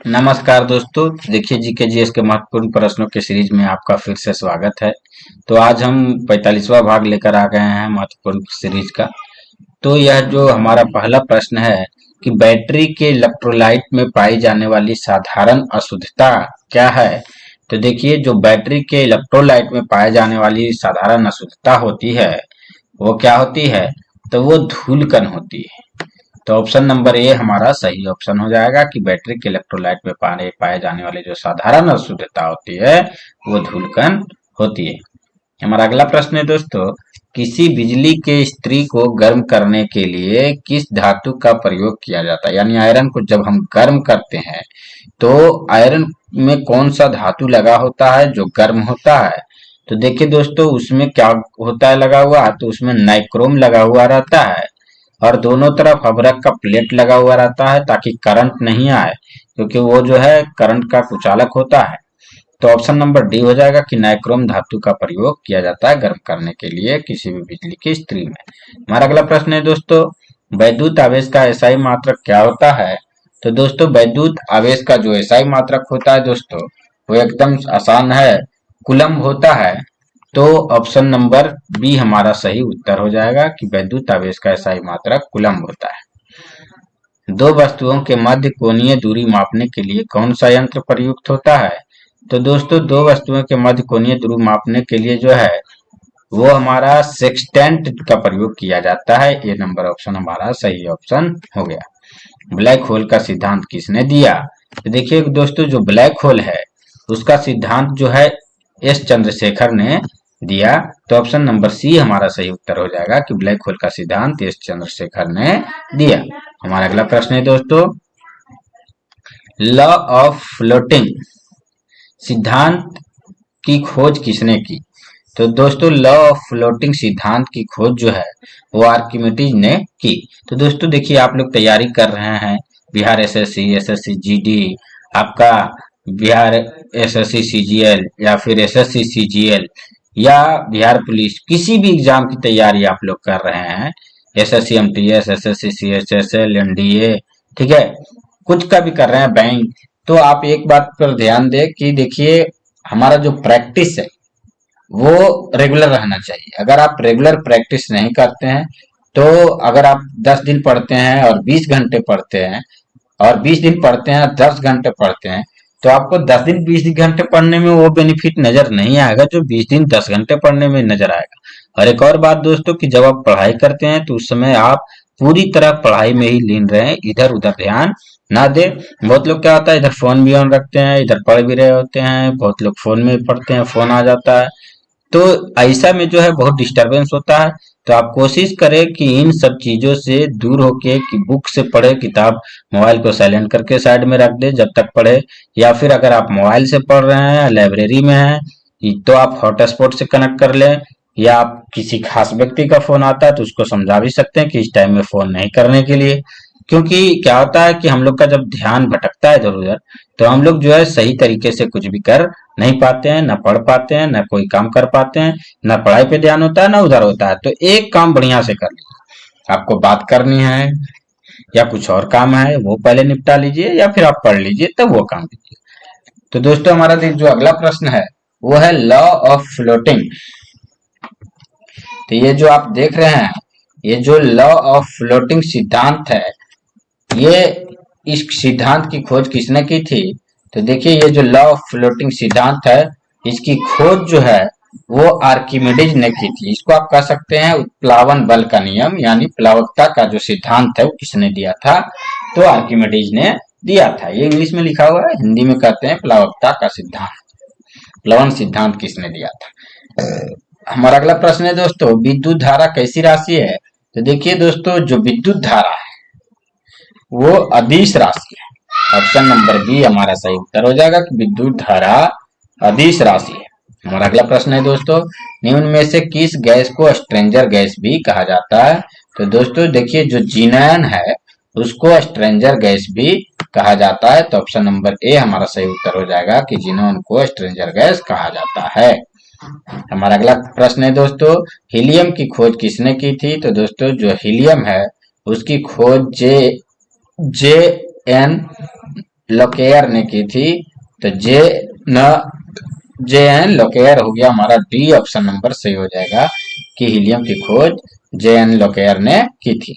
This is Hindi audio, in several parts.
नमस्कार दोस्तों। देखिए जीके जीएस के महत्वपूर्ण प्रश्नों के सीरीज में आपका फिर से स्वागत है। तो आज हम 45वां भाग लेकर आ गए हैं महत्वपूर्ण सीरीज का। तो यह जो हमारा पहला प्रश्न है कि बैटरी के इलेक्ट्रोलाइट में पाई जाने वाली साधारण अशुद्धता क्या है। तो देखिए, जो बैटरी के इलेक्ट्रोलाइट में पाए जाने वाली साधारण अशुद्धता होती है वो क्या होती है, तो वो धूलकण होती है। तो ऑप्शन नंबर ए हमारा सही ऑप्शन हो जाएगा कि बैटरी के इलेक्ट्रोलाइट में पाए जाने वाली जो साधारण अशुद्धता होती है वो धूलकण होती है। हमारा अगला प्रश्न है दोस्तों, किसी बिजली के स्त्री को गर्म करने के लिए किस धातु का प्रयोग किया जाता है। यानी आयरन को जब हम गर्म करते हैं तो आयरन में कौन सा धातु लगा होता है जो गर्म होता है। तो देखिए दोस्तों, उसमें क्या होता है लगा हुआ, तो उसमें नाइक्रोम लगा हुआ रहता है और दोनों तरफ अभ्रक का प्लेट लगा हुआ रहता है ताकि करंट नहीं आए, क्योंकि वो जो है करंट का कुचालक होता है। तो ऑप्शन नंबर डी हो जाएगा कि नाइक्रोम धातु का प्रयोग किया जाता है गर्म करने के लिए किसी भी बिजली की स्त्री में। हमारा अगला प्रश्न है दोस्तों, वैद्युत आवेश का एसआई मात्रक क्या होता है। तो दोस्तों, वैद्युत आवेश का जो एसआई मात्रक होता है दोस्तों, वो एकदम आसान है, कूलम्ब होता है। तो ऑप्शन नंबर बी हमारा सही उत्तर हो जाएगा कि वैद्युत आवेश का एसआई मात्रक कूलम्ब होता है। दो वस्तुओं के मध्य कोणीय दूरी मापने के लिए कौन सा यंत्र प्रयुक्त होता है। तो दोस्तों, दो वस्तुओं के मध्य कोणीय दूरी मापने के लिए जो है वो हमारा सेक्सटेंट का प्रयोग किया जाता है। ये नंबर ऑप्शन हमारा सही ऑप्शन हो गया। ब्लैक होल का सिद्धांत किसने दिया। तो देखिए दोस्तों, जो ब्लैक होल है उसका सिद्धांत जो है एस चंद्रशेखर ने दिया। तो ऑप्शन नंबर सी हमारा सही उत्तर हो जाएगा कि ब्लैक होल का सिद्धांत एस चंद्रशेखर ने दिया। हमारा अगला प्रश्न है दोस्तों, लॉ ऑफ फ्लोटिंग सिद्धांत की खोज किसने की। तो दोस्तों, लॉ ऑफ फ्लोटिंग सिद्धांत की खोज जो है वो आर्किमिडीज ने की। तो दोस्तों देखिए, आप लोग तैयारी कर रहे हैं बिहार एसएससी जीडी, आपका बिहार एसएससी सीजीएल या फिर एसएससी सीजीएल या बिहार पुलिस, किसी भी एग्जाम की तैयारी आप लोग कर रहे हैं, SSC MTS, SSC CHSL, NDA, ठीक है, कुछ का भी कर रहे हैं, बैंक। तो आप एक बात पर ध्यान दें कि देखिए, हमारा जो प्रैक्टिस है वो रेगुलर रहना चाहिए। अगर आप रेगुलर प्रैक्टिस नहीं करते हैं तो अगर आप 10 दिन पढ़ते हैं और 20 घंटे पढ़ते हैं और 20 दिन पढ़ते हैं और 10 घंटे पढ़ते हैं, तो आपको 10 दिन 20 घंटे पढ़ने में वो बेनिफिट नजर नहीं आएगा जो 20 दिन 10 घंटे पढ़ने में नजर आएगा। और एक और बात दोस्तों, कि जब आप पढ़ाई करते हैं तो उस समय आप पूरी तरह पढ़ाई में ही लीन रहें, इधर उधर ध्यान ना दे। बहुत लोग क्या होता है, इधर फोन भी ऑन रखते हैं, इधर पढ़ भी रहे होते हैं, बहुत लोग फोन में पढ़ते हैं, फोन आ जाता है, तो ऐसा में जो है बहुत डिस्टरबेंस होता है। तो आप कोशिश करें कि इन सब चीजों से दूर होके कि बुक से पढ़े, किताब मोबाइल को साइलेंट करके साइड में रख दे जब तक पढ़े, या फिर अगर आप मोबाइल से पढ़ रहे हैं, लाइब्रेरी में हैं, तो आप हॉटस्पॉट से कनेक्ट कर लें, या आप किसी खास व्यक्ति का फोन आता है तो उसको समझा भी सकते हैं कि इस टाइम में फोन नहीं करने के लिए। क्योंकि क्या होता है कि हम लोग का जब ध्यान भटकता है इधर उधर, तो हम लोग जो है सही तरीके से कुछ भी कर नहीं पाते हैं, ना पढ़ पाते हैं, ना कोई काम कर पाते हैं, ना पढ़ाई पे ध्यान होता है ना उधर होता है। तो एक काम बढ़िया से कर लीजिए, आपको बात करनी है या कुछ और काम है वो पहले निपटा लीजिए, या फिर आप पढ़ लीजिए तब वो काम कीजिए। तो दोस्तों, हमारा जो अगला प्रश्न है वो है लॉ ऑफ फ्लोटिंग। तो ये जो आप देख रहे हैं, ये जो लॉ ऑफ फ्लोटिंग सिद्धांत है, ये इस सिद्धांत की खोज किसने की थी। तो देखिए, ये जो लॉ ऑफ फ्लोटिंग सिद्धांत है इसकी खोज जो है वो आर्किमिडीज ने की थी। इसको आप कह सकते हैं उत्प्लावन बल का नियम, यानी प्लावकता का जो सिद्धांत है वो किसने दिया था, तो आर्किमिडीज ने दिया था। ये इंग्लिश में लिखा हुआ है, हिंदी में कहते हैं प्लावकता का सिद्धांत। प्लवन सिद्धांत किसने दिया था। हमारा अगला प्रश्न है दोस्तों, विद्युत धारा कैसी राशि है। तो देखिए दोस्तों, जो विद्युत धारा है वो अदिश राशि है। ऑप्शन नंबर बी हमारा सही उत्तर हो जाएगा कि विद्युत धारा अदिश राशि है। हमारा अगला प्रश्न है दोस्तों, निम्न में से किस गैस को स्ट्रेंजर गैस भी कहा जाता है। तो दोस्तों देखिए, जो जीनन है उसको स्ट्रेंजर गैस भी कहा जाता है। तो ऑप्शन नंबर ए हमारा सही उत्तर हो जाएगा कि जीनोन को स्ट्रेंजर गैस कहा जाता है। हमारा अगला प्रश्न है दोस्तों, हीलियम की खोज किसने की थी। तो दोस्तों, जो हीलियम है उसकी खोज जे एन लोकेयर ने की थी। तो जे एन लोकेयर हो गया हमारा डी, ऑप्शन नंबर सही हो जाएगा कि हीलियम की खोज जे एन लोकेयर ने की थी।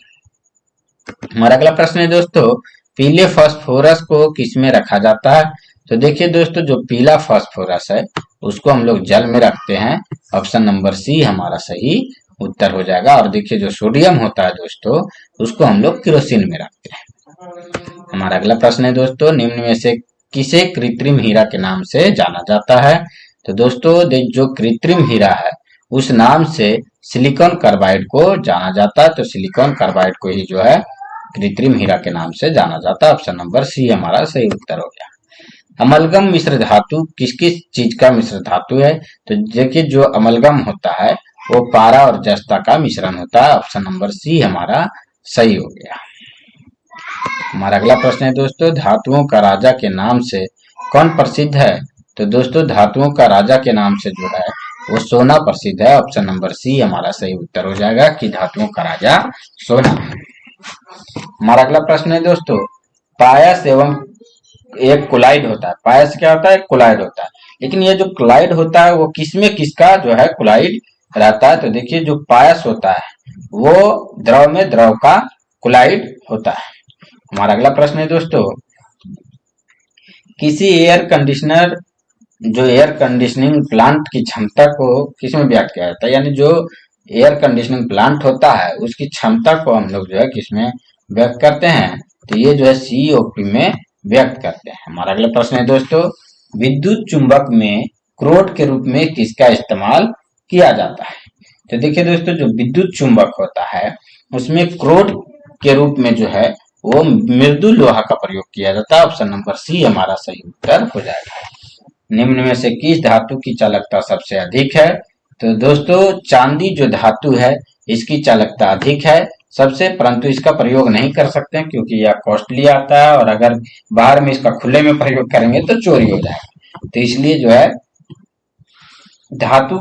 हमारा अगला प्रश्न है दोस्तों, पीले फास्फोरस को किसमें रखा जाता है? तो देखिए दोस्तों, जो पीला फास्फोरस है उसको हम लोग जल में रखते हैं। ऑप्शन नंबर सी हमारा सही उत्तर हो जाएगा। और देखिए जो सोडियम होता है दोस्तों, उसको हम लोग केरोसिन में रखते हैं। हमारा अगला प्रश्न है दोस्तों, निम्न में से किसे कृत्रिम हीरा के नाम से जाना जाता है? तो दोस्तों जो कृत्रिम हीरा है उस नाम से सिलिकॉन कार्बाइड को जाना जाता है। तो सिलिकॉन कार्बाइड को ही जो है कृत्रिम हीरा के नाम से जाना जाता है। ऑप्शन नंबर सी हमारा सही उत्तर हो गया। अमलगम मिश्र धातु किस किस चीज का मिश्र धातु है? तो देखिए जो अमलगम होता है वो पारा और जस्ता का मिश्रण होता है। ऑप्शन नंबर सी हमारा सही हो गया। हमारा अगला प्रश्न है दोस्तों, धातुओं का राजा के नाम से कौन प्रसिद्ध है? तो दोस्तों धातुओं का राजा के नाम से जो है वो सोना प्रसिद्ध है। ऑप्शन नंबर सी हमारा सही उत्तर हो जाएगा कि धातुओं का राजा सोना। हमारा अगला प्रश्न है दोस्तों, पायस एवं एक कोलाइड होता है। पायस क्या होता है? कोलाइड होता है। लेकिन ये जो कोलाइड होता है वो किसमें किसका जो है कोलाइड रहता है? तो देखिए जो पायस होता है वो द्रव में द्रव का कोलाइड होता है। हमारा अगला प्रश्न है दोस्तों, किसी एयर कंडीशनर जो एयर कंडीशनिंग प्लांट की क्षमता को किसमें व्यक्त किया जाता है? यानी जो एयर कंडीशनिंग प्लांट होता है उसकी क्षमता को हम लोग जो है किसमें व्यक्त करते हैं? तो ये जो है सीओपी में व्यक्त करते हैं। हमारा अगला प्रश्न है दोस्तों, विद्युत चुंबक में क्रोड के रूप में किसका इस्तेमाल किया जाता है? तो देखिए दोस्तों जो विद्युत चुंबक होता है उसमें क्रोड के रूप में जो है वो मृदु लोहा का प्रयोग किया जाता है। ऑप्शन नंबर सी हमारा सही उत्तर हो जाएगा। निम्न में से किस धातु की चालकता सबसे अधिक है? तो दोस्तों चांदी जो धातु है इसकी चालकता अधिक है सबसे, परंतु इसका प्रयोग नहीं कर सकते हैं क्योंकि यह कॉस्टली आता है और अगर बाहर में इसका खुले में प्रयोग करेंगे तो चोरी हो जाएगा। तो इसलिए जो है धातु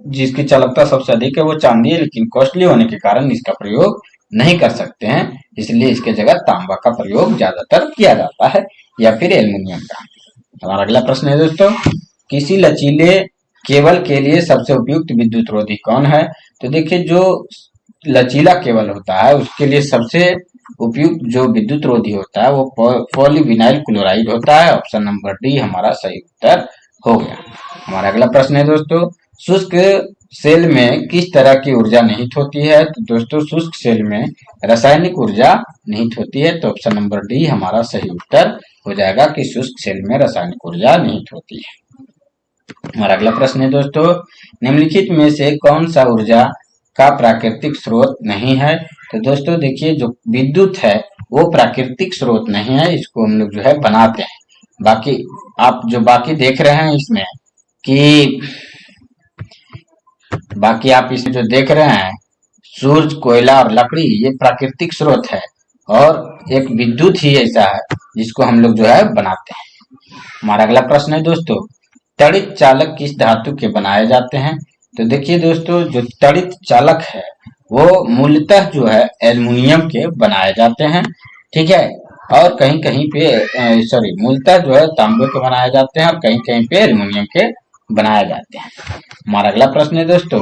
जिसकी चालकता सबसे अधिक है वो चांदी है, लेकिन कॉस्टली होने के कारण इसका प्रयोग नहीं कर सकते हैं, इसलिए इसके जगह तांबा का प्रयोग ज्यादातर किया जाता है या फिर एल्युमिनियम का। हमारा अगला प्रश्न है दोस्तों, किसी लचीले केबल के लिए सबसे उपयुक्त विद्युत रोधी कौन है? तो देखिए जो लचीला केबल होता है उसके लिए सबसे उपयुक्त जो विद्युत रोधी होता है वो पॉलीविनाइल क्लोराइड होता है। ऑप्शन नंबर डी हमारा सही उत्तर हो गया। हमारा अगला प्रश्न है दोस्तों, शुष्क सेल में किस तरह की ऊर्जा निहित होती है? तो दोस्तों शुष्क सेल में रासायनिक ऊर्जा निहित होती है। तो ऑप्शन नंबर डी हमारा सही उत्तर हो जाएगा कि शुष्क सेल में रासायनिक ऊर्जा निहित होती है। हमारा अगला प्रश्न है दोस्तों, निम्नलिखित में से कौन सा ऊर्जा का प्राकृतिक स्रोत नहीं है? तो दोस्तों देखिए जो विद्युत है वो प्राकृतिक स्रोत नहीं है, इसको हम लोग जो है बनाते हैं। बाकी आप जो बाकी देख रहे हैं इसमें कि बाकी आप इसमें जो देख रहे हैं सूर्य, कोयला और लकड़ी ये प्राकृतिक स्रोत है और एक विद्युत ही ऐसा है जिसको हम लोग जो है बनाते हैं। हमारा अगला प्रश्न है दोस्तों, तड़ित चालक किस धातु के बनाए जाते हैं? तो देखिए दोस्तों जो तड़ित चालक है वो मूलतः जो है एल्युमिनियम के बनाए जाते हैं, ठीक है, और कहीं कहीं पे मूलतः जो है तांबे के बनाए जाते हैं और कहीं कहीं पे एल्युमिनियम के बनाए जाते हैं। हमारा अगला प्रश्न है दोस्तों,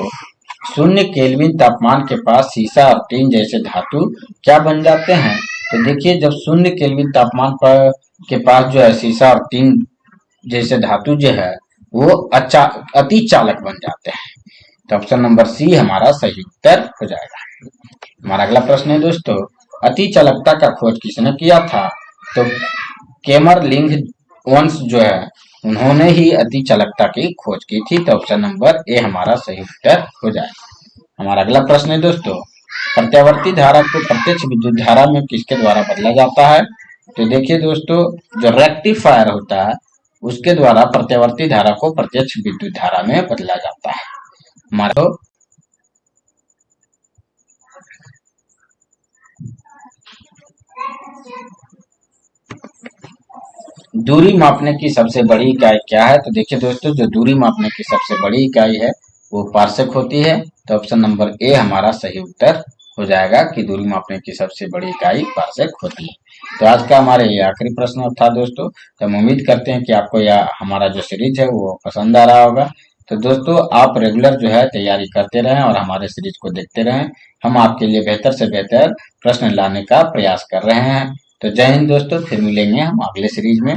शून्य केल्विन तापमान के पास सीसा और टीन जैसे धातु क्या बन जाते हैं? तो देखिए जब शून्य केल्विन तापमान पर के पास जो है सीसा और टीन जैसे धातु जो है वो अति चालक बन जाते हैं। तो ऑप्शन नंबर सी हमारा सही उत्तर हो जाएगा। हमारा अगला प्रश्न है दोस्तों, अति चालकता का खोज किसने किया था? तो केमरलिंग वंश जो है उन्होंने ही अति चालकता की खोज की थी। तो ऑप्शन नंबर ए हमारा सही उत्तर हो जाएगा। हमारा अगला प्रश्न है दोस्तों, प्रत्यावर्ती धारा को प्रत्यक्ष विद्युत धारा में किसके द्वारा बदला जाता है? तो देखिए दोस्तों जो रेक्टिफायर होता है उसके द्वारा प्रत्यावर्ती धारा को प्रत्यक्ष विद्युत धारा में बदला जाता है। हमारा दूरी मापने की सबसे बड़ी इकाई क्या है? तो देखिए दोस्तों जो दूरी मापने की सबसे बड़ी इकाई है वो पार्सेक होती है। तो ऑप्शन नंबर ए हमारा सही उत्तर हो जाएगा कि दूरी मापने की सबसे बड़ी इकाई पारसेक होती है। तो आज का हमारे ये आखिरी प्रश्न था दोस्तों। तो हम उम्मीद करते हैं कि आपको यह हमारा जो सीरीज है वो पसंद आ रहा होगा। तो दोस्तों आप रेगुलर जो है तैयारी करते रहें और हमारे सीरीज को देखते रहें। हम आपके लिए बेहतर से बेहतर प्रश्न लाने का प्रयास कर रहे हैं। तो जय हिंद दोस्तों, फिर मिलेंगे हम अगले सीरीज में।